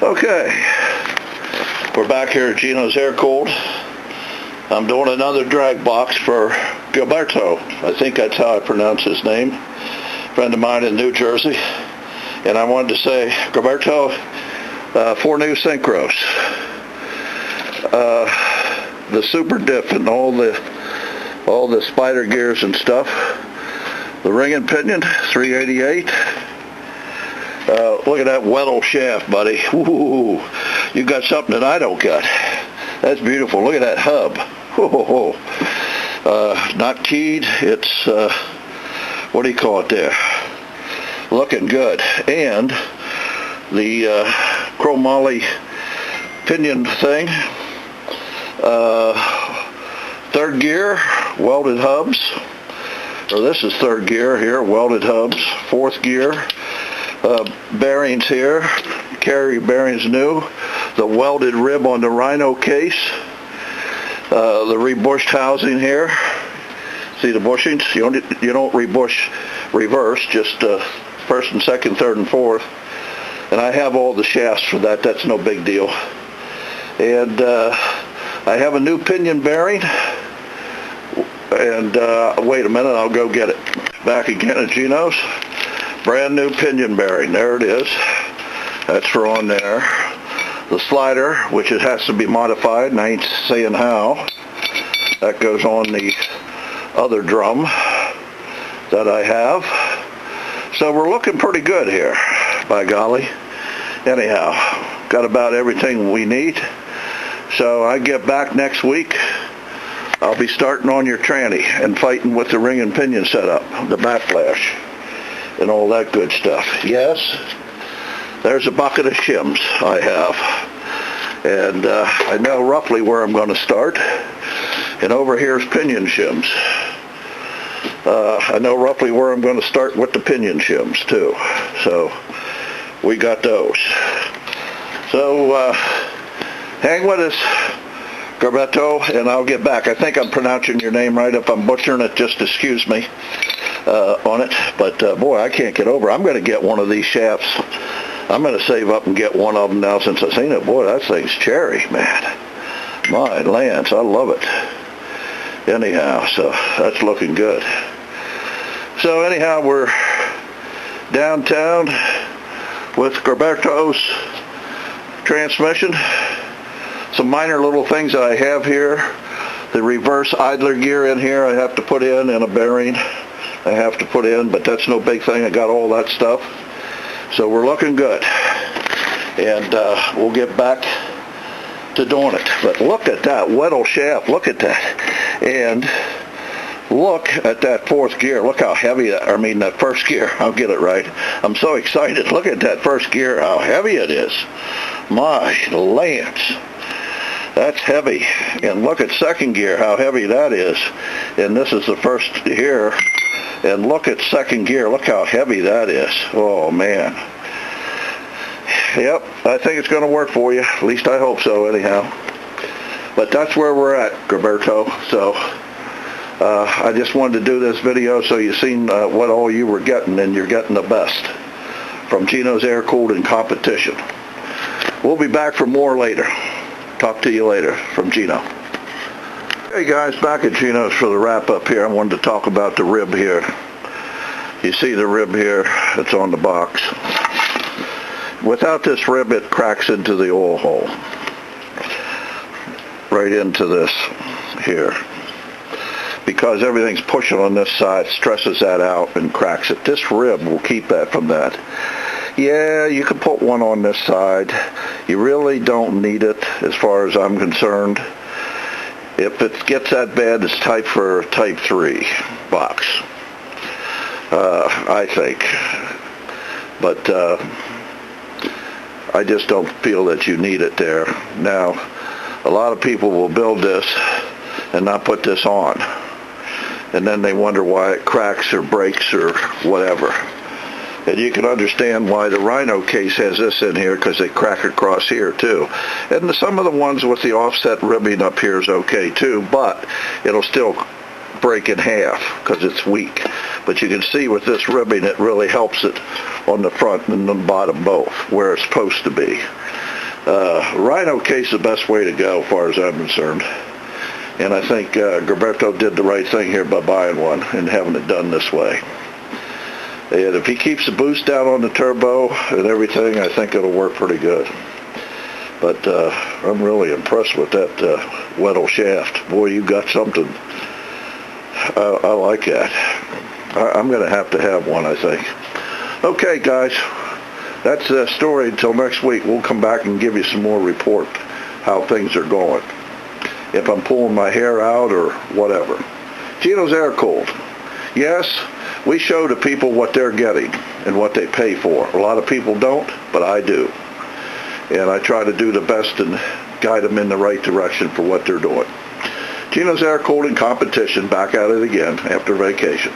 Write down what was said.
Okay, we're back here at Geno's Air Cooled. I'm doing another drag box for Gilberto. I think that's how I pronounce his name. Friend of mine in New Jersey. And I wanted to say, Gilberto, 4 new synchros. The super diff and all the spider gears and stuff. The ring and pinion, 388. Look at that Weddell shaft, buddy. Ooh, you got something that I don't got. That's beautiful. Look at that hub. Ooh, not keyed. It's, what do you call it there? Looking good. And the chromoly pinion thing. 3rd gear, welded hubs. Or this is 3rd gear here, welded hubs. 4th gear. Bearings here, carry bearings new, the welded rib on the Rhino case, the rebushed housing here. See the bushings? You don't rebush reverse, just 1st and 2nd, 3rd and 4th. And I have all the shafts for that. That's no big deal. And I have a new pinion bearing. And wait a minute, I'll go get it. Back again at Geno's. Brand new pinion bearing. There it is. That's for on there. The slider, which it has to be modified, and I ain't saying how. That goes on the other drum that I have. So we're looking pretty good here, by golly. Anyhow, got about everything we need. So I get back next week. I'll be starting on your tranny and fighting with the ring and pinion setup, the backlash, and all that good stuff. Yes, there's a bucket of shims I have. And I know roughly where I'm going to start. And over here's pinion shims. I know roughly where I'm going to start with the pinion shims too. So we got those. So hang with us, Gilberto, and I'll get back. I think I'm pronouncing your name right. If I'm butchering it, just excuse me on it. But boy, I can't get over. I'm going to get one of these shafts. I'm going to save up and get one of them now since I've seen it. Boy, that thing's cherry, man. My Lance, I love it. Anyhow, so that's looking good. So anyhow, we're downtown with Gilberto's transmission. Some minor little things that I have here. The reverse idler gear in here I have to put in, and a bearing I have to put in, but that's no big thing. I got all that stuff. So we're looking good. And we'll get back to doing it. But look at that Weddell shaft. Look at that. And look at that 4th gear. Look how heavy that, I mean that 1st gear. I'll get it right. I'm so excited. Look at that 1st gear, how heavy it is. My Lance. That's heavy. And look at 2nd gear, how heavy that is. And this is the 1st here. And look at 2nd gear. Look how heavy that is. Oh, man. Yep, I think it's going to work for you. At least I hope so, anyhow. But that's where we're at, Gilberto. So I just wanted to do this video so you seen what all you were getting, and you're getting the best from Geno's Air Cooled in competition. We'll be back for more later. Talk to you later from Geno. Hey guys, back at Geno's for the wrap up here. I wanted to talk about the rib here. You see the rib here? It's on the box. Without this rib, it cracks into the oil hole. Right into this here. Because everything's pushing on this side, stresses that out and cracks it. This rib will keep that from that. Yeah, you can put one on this side. You really don't need it as far as I'm concerned. If it gets that bad, it's type for type 3 box, I think. But I just don't feel that you need it there. Now, a lot of people will build this and not put this on. And then they wonder why it cracks or breaks or whatever. And you can understand why the Rhino case has this in here, because they crack across here too. And some of the ones with the offset ribbing up here is okay too, but it'll still break in half because it's weak. But you can see with this ribbing, it really helps it on the front and the bottom both, where it's supposed to be. Rhino case is the best way to go, as far as I'm concerned. And I think Gilberto did the right thing here by buying one and having it done this way. And if he keeps the boost down on the turbo and everything, I think it'll work pretty good. But I'm really impressed with that Weddell shaft. Boy, you got something. I like that. I'm going to have one, I think. Okay, guys. That's the story. Until next week, we'll come back and give you some more report how things are going. If I'm pulling my hair out or whatever. Geno's air-cooled. Yes, we show the people what they're getting and what they pay for. A lot of people don't, but I do. And I try to do the best and guide them in the right direction for what they're doing. Geno's air-cooled in competition, back at it again after vacation.